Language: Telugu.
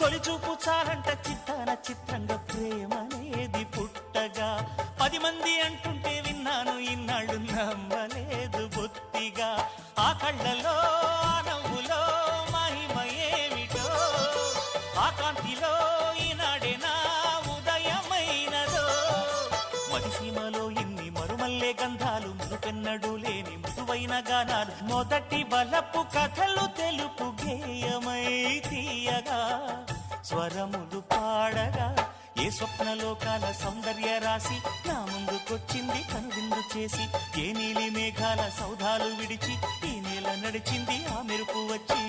తొలి చూపు చాలంట చిత్తాన చిత్రంగా ప్రేమనేది పుట్టగా 10 మంది అంటుంటే విన్నాను ఇన్నాళ్ళు నమ్మలేదు బొత్తిగా ఆ కళ్ళలో ఆ నవ్వులో మహిమ ఏమిటో ఆ కాంతిలో ఈనాడే నా ఉదయమైనదో మదిసీమలో ఇన్ని మరుమల్లే గంధాలు మునుపెన్నడు లేని మృదువైన గానాలు మొదటి బలపు కథలు తెలుపు గేయమై తీయగా స్వరములు పాడగా ఏ స్వప్నలోకాల సౌందర్య రాశి నా ముందుకొచ్చింది కనువిందు చేసి ఏ నీలి మేఘాల సౌధాలు విడిచి ఈ నేల నడిచింది ఆ మెరుపు వచ్చి